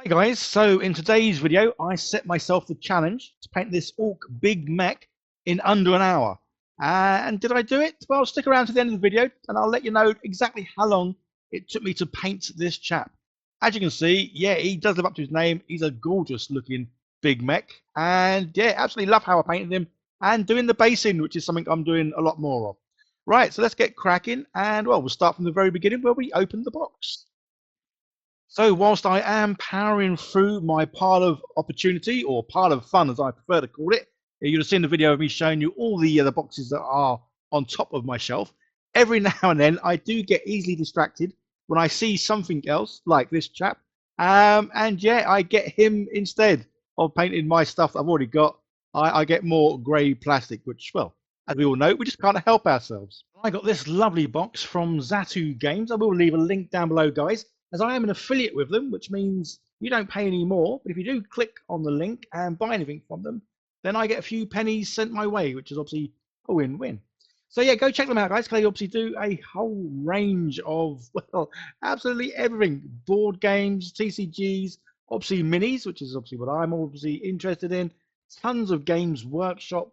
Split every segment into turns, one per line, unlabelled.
Hi guys, so in today's video I set myself the challenge to paint this orc big mech in under an hour. And did I do it? Well, stick around to the end of the video and I'll let you know exactly how long it took me to paint this chap. As you can see, yeah, he does live up to his name. He's a gorgeous looking big mech, and yeah, absolutely love how I painted him and doing the basing, which is something I'm doing a lot more of. Right, so let's get cracking, and well, we'll start from the very beginning where we open the box. So whilst I am powering through my pile of opportunity, or pile of fun as I prefer to call it, you'll have seen the video of me showing you all the boxes that are on top of my shelf. Every now and then I do get easily distracted when I see something else like this chap, and yeah, I get him instead of painting my stuff that I've already got. I get more grey plastic, which, well, as we all know, we just can't help ourselves. I got this lovely box from Zatu Games. I will leave a link down below, guys, as I am an affiliate with them, which means you don't pay any more. But if you do click on the link and buy anything from them, then I get a few pennies sent my way, which is obviously a win-win. So yeah, go check them out, guys. They obviously do a whole range of, well, absolutely everything. Board games, TCGs, obviously minis, which is obviously what I'm obviously interested in. Tons of games workshop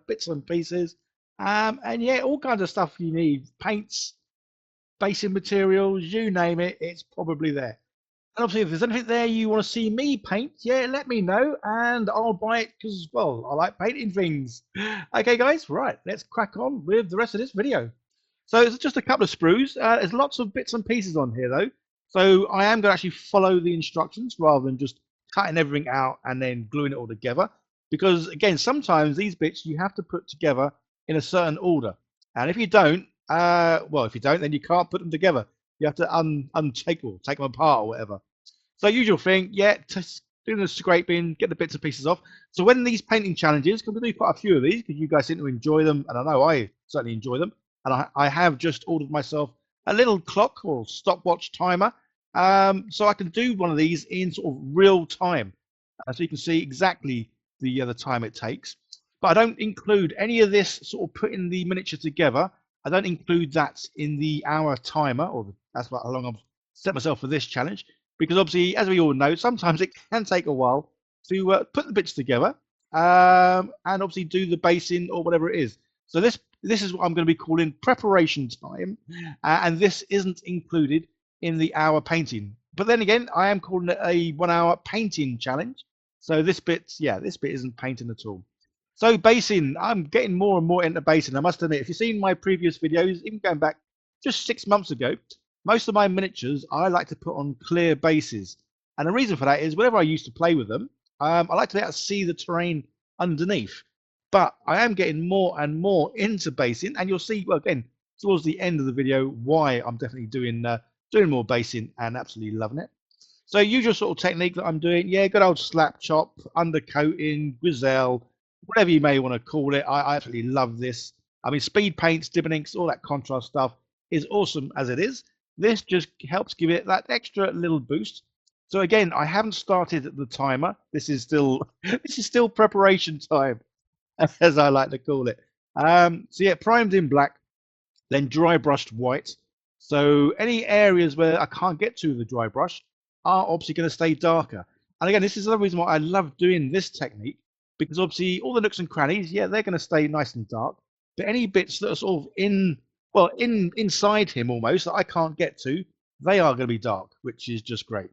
bits and pieces. And yeah, all kinds of stuff you need. Paints, basing materials, you name it, it's probably there. And obviously, if there's anything there you want to see me paint, yeah, let me know and I'll buy it because, well, I like painting things. Okay, guys, right, let's crack on with the rest of this video. So it's just a couple of sprues. There's lots of bits and pieces on here, though. So I am going to actually follow the instructions rather than just cutting everything out and then gluing it all together. Because, again, sometimes these bits you have to put together in a certain order. And if you don't, well, if you don't, then you can't put them together. You have to take them apart or whatever. So usual thing, yeah, just doing the scraping, get the bits and pieces off. So when these painting challenges, because we do quite a few of these, because you guys seem to enjoy them, and I know I certainly enjoy them, and I have just ordered myself a little clock or stopwatch timer, so I can do one of these in sort of real time, so you can see exactly the time it takes. But I don't include any of this sort of putting the miniature together. I don't include that in the hour timer, or that's how long I've set myself for this challenge, because obviously, as we all know, sometimes it can take a while to put the bits together, and obviously do the basing or whatever it is. So this is what I'm going to be calling preparation time, and this isn't included in the hour painting. But then again, I am calling it a 1 hour painting challenge. So this bit, yeah, this bit isn't painting at all. So basing, I'm getting more and more into basing. I must admit, if you've seen my previous videos, even going back just 6 months ago, most of my miniatures I like to put on clear bases. And the reason for that is whenever I used to play with them, I like to be able to see the terrain underneath. But I am getting more and more into basing, and you'll see, well, again, towards the end of the video, why I'm definitely doing more basing and absolutely loving it. So usual sort of technique that I'm doing, yeah, good old slap chop, undercoating, griselle, whatever you may want to call it. I absolutely love this. I mean, speed paints, dipping inks, all that contrast stuff is awesome as it is. This just helps give it that extra little boost. So again, I haven't started the timer. This is still preparation time, as I like to call it. So yeah, primed in black, then dry brushed white. So any areas where I can't get to the dry brush are obviously going to stay darker. And again, this is another reason why I love doing this technique, because obviously all the nooks and crannies, yeah, they're going to stay nice and dark. But any bits that are sort of inside him almost that I can't get to, they are going to be dark, which is just great.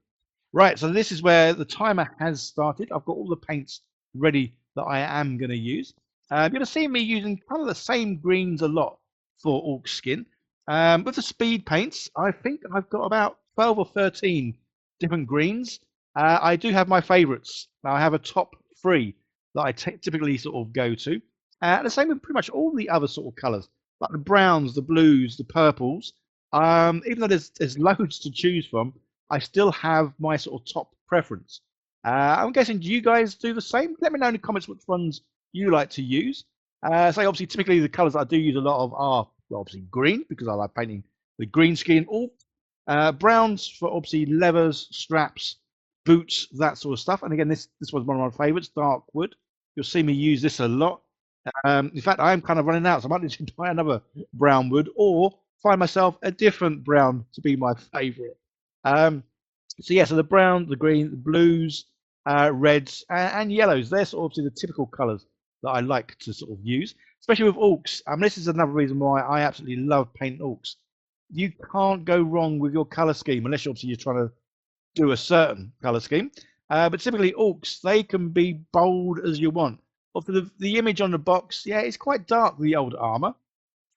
Right, so this is where the timer has started. I've got all the paints ready that I am going to use. You're going to see me using kind of the same greens a lot for orc skin. With the speed paints, I think I've got about 12 or 13 different greens. I do have my favorites. I have a top 3 that I typically sort of go to. The same with pretty much all the other sort of colours, like the browns, the blues, the purples. Even though there's loads to choose from, I still have my sort of top preference. I'm guessing, do you guys do the same? Let me know in the comments which ones you like to use. So obviously, typically the colours I do use a lot of are obviously green, because I like painting with green skin, or browns for obviously leathers, straps, boots, that sort of stuff. And again, this was one of my favourites, dark wood. You'll see me use this a lot. In fact, I am kind of running out, so I might need to buy another brown wood or find myself a different brown to be my favourite. So yeah, so the brown, the green, the blues, reds, and yellows. They're sort of obviously the typical colours that I like to sort of use, especially with orcs. This is another reason why I absolutely love painting orcs. You can't go wrong with your colour scheme unless obviously you're trying to do a certain colour scheme. But typically orcs, they can be bold as you want. Or for the image on the box, yeah, it's quite dark, the old armour.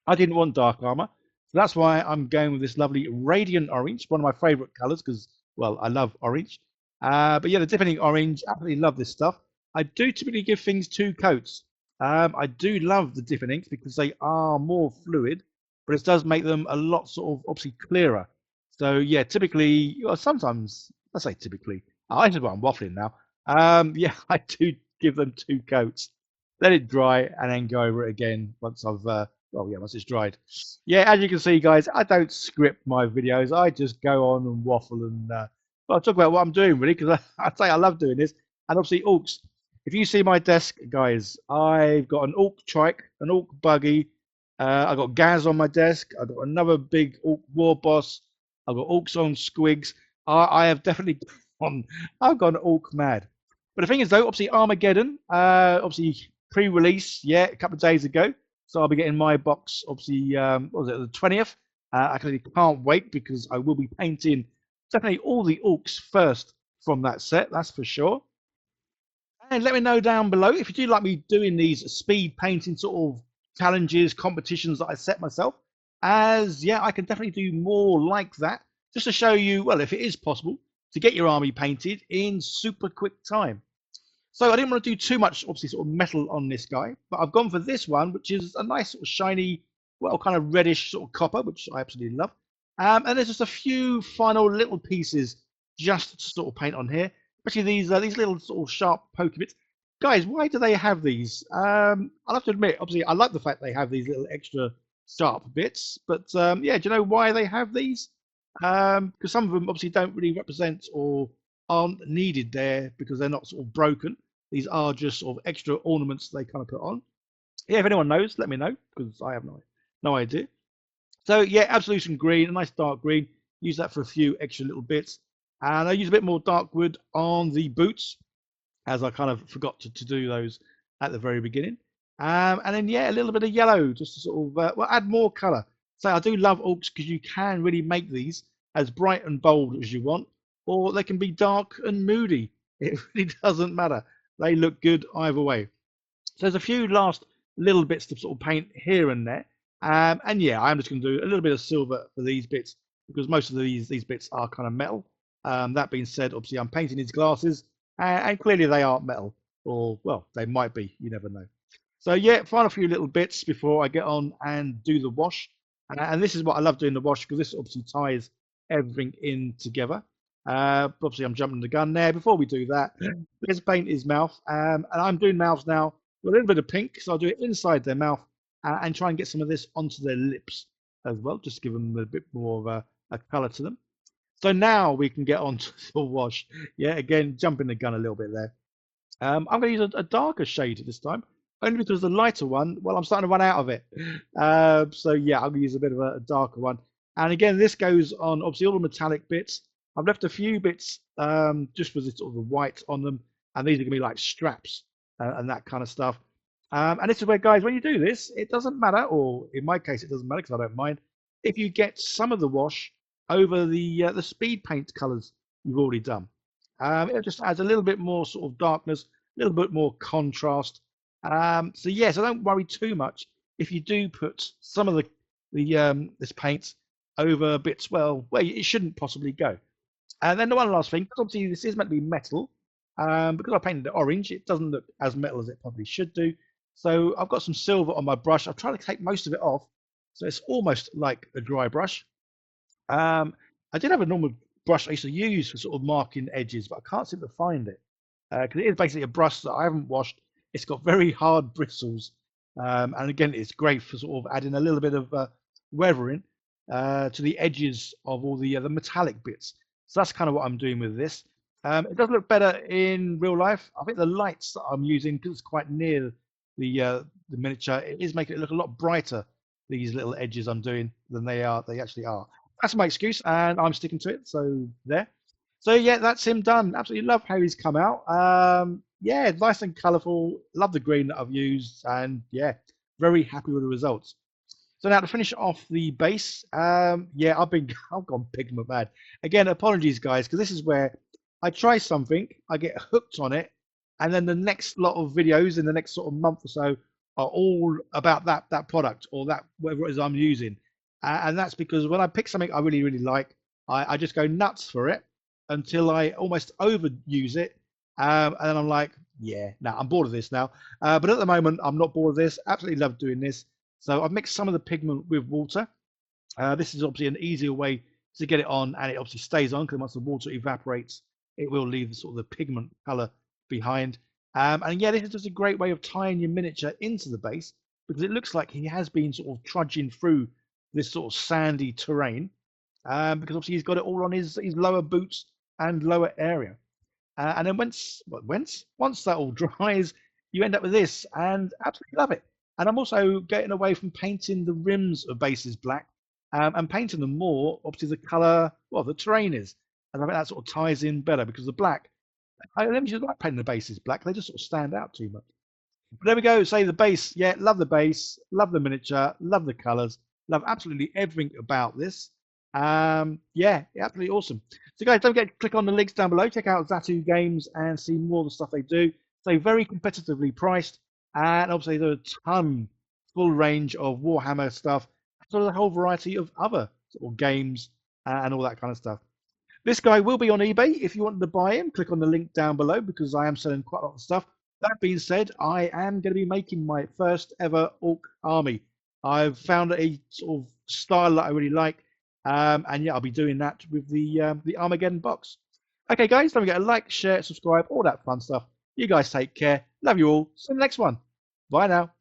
I didn't want dark armor, so that's why I'm going with this lovely radiant orange, one of my favorite colors because, well, I love orange. But yeah, the deepening orange, absolutely love this stuff. I do typically give things 2 coats. I do love the dipping inks because they are more fluid, but it does make them a lot sort of obviously clearer. So yeah, typically, well, sometimes I say typically. I know what I'm waffling now. Yeah, I do give them 2 coats, let it dry, and then go over it again once I've oh yeah, once it's dried. Yeah, as you can see, guys, I don't script my videos. I just go on and waffle and well, talk about what I'm doing really because I say I love doing this. And obviously, orcs. If you see my desk, guys, I've got an orc trike, an orc buggy. I've got Gaz on my desk. I've got another big orc war boss. I've got orcs on squigs. I have definitely gone. I've gone orc mad. But the thing is, though, obviously Armageddon, obviously pre-release, yeah, a couple of days ago. So I'll be getting my box, obviously, what was it, the 20th? I actually can't wait because I will be painting definitely all the orcs first from that set, that's for sure. And let me know down below if you do like me doing these speed painting sort of challenges, competitions that I set myself. As yeah, I can definitely do more like that just to show you, well, if it is possible to get your army painted in super quick time. So I didn't want to do too much, obviously, sort of metal on this guy, but I've gone for this one, which is a nice sort of shiny, well, kind of reddish sort of copper, which I absolutely love. And there's just a few final little pieces just to sort of paint on here, especially these little sort of sharp pokey bits. Guys, why do they have these? I'll have to admit, obviously, I like the fact they have these little extra sharp bits, but yeah, do you know why they have these? Because some of them obviously don't really represent or aren't needed there because they're not sort of broken. These are just sort of extra ornaments they kind of put on. Yeah, if anyone knows, let me know because I have no idea. So yeah, absolution green, a nice dark green. Use that for a few extra little bits, and I use a bit more dark wood on the boots as I kind of forgot to do those at the very beginning. And then yeah, a little bit of yellow just to sort of well add more colour. So I do love orcs because you can really make these as bright and bold as you want, or they can be dark and moody. It really doesn't matter. They look good either way. So there's a few last little bits to sort of paint here and there. And yeah, I'm just going to do a little bit of silver for these bits because most of these bits are kind of metal. That being said, obviously I'm painting these glasses and clearly they aren't metal, or well, they might be. You never know. So yeah, final few little bits before I get on and do the wash. And this is what I love doing the wash because this obviously ties everything in together. Obviously, I'm jumping the gun there. Before we do that, let's paint his mouth. And I'm doing mouths now with a little bit of pink, so I'll do it inside their mouth and try and get some of this onto their lips as well, just to give them a bit more of a colour to them. So now we can get on to the wash. Yeah, again, jumping the gun a little bit there. I'm going to use a darker shade this time, only because the lighter one, well, I'm starting to run out of it. So yeah, I'm going to use a bit of a darker one. And again, this goes on obviously all the metallic bits. I've left a few bits just with this sort of the white on them, and these are going to be like straps and that kind of stuff. And this is where, guys, when you do this, it doesn't matter, or in my case, it doesn't matter because I don't mind if you get some of the wash over the speed paint colours you've already done. It just adds a little bit more sort of darkness, a little bit more contrast. So yeah, so don't worry too much if you do put some of the this paint over bits where it shouldn't possibly go. And then the one last thing, because obviously this is meant to be metal, because I painted it orange, it doesn't look as metal as it probably should do. So I've got some silver on my brush. I've tried to take most of it off, so it's almost like a dry brush. I did have a normal brush I used to use for sort of marking edges, but I can't seem to find it because it is basically a brush that I haven't washed. It's got very hard bristles, and again, it's great for sort of adding a little bit of weathering to the edges of all the metallic bits. So that's kind of what I'm doing with this. It does look better in real life. I think the lights that I'm using, because it's quite near the miniature, it is making it look a lot brighter. These little edges I'm doing than they actually are. That's my excuse, and I'm sticking to it. So there. So yeah, that's him done. Absolutely love how he's come out. Yeah, nice and colourful. Love the green that I've used, and yeah, very happy with the results. So now to finish off the base, yeah, I've gone pigment mad. Again, apologies guys, because this is where I try something, I get hooked on it, and then the next lot of videos in the next sort of month or so are all about that product or that whatever it is I'm using. And that's because when I pick something I really like, I just go nuts for it until I almost overuse it. And then I'm like, yeah, now I'm bored of this now. But at the moment, I'm not bored of this. Absolutely love doing this. So I've mixed some of the pigment with water. This is obviously an easier way to get it on, and it obviously stays on because once the water evaporates, it will leave the sort of the pigment color behind. And yeah, this is just a great way of tying your miniature into the base because it looks like he has been sort of trudging through this sort of sandy terrain because obviously he's got it all on his lower boots and lower area. And then once that all dries, you end up with this, and absolutely love it. And I'm also getting away from painting the rims of bases black, and painting them more, obviously the colour, well, the terrain is, and I think that sort of ties in better because the black. I don't just like painting the bases black; they just sort of stand out too much. But there we go. Say the base, yeah, love the base, love the miniature, love the colours, love absolutely everything about this. Yeah, absolutely awesome. So guys, don't forget to click on the links down below. Check out Zatu Games and see more of the stuff they do. So very competitively priced, and obviously there's a ton, full range of Warhammer stuff, sort of a whole variety of other sort of games and all that kind of stuff. This guy will be on eBay. If you want to buy him, click on the link down below because I am selling quite a lot of stuff. That being said, I am going to be making my first ever orc army. I've found a sort of style that I really like. And yeah, I'll be doing that with the Armageddon box. Okay, guys, don't forget to like, share, subscribe, all that fun stuff. You guys take care. Love you all. See you in the next one. Bye now.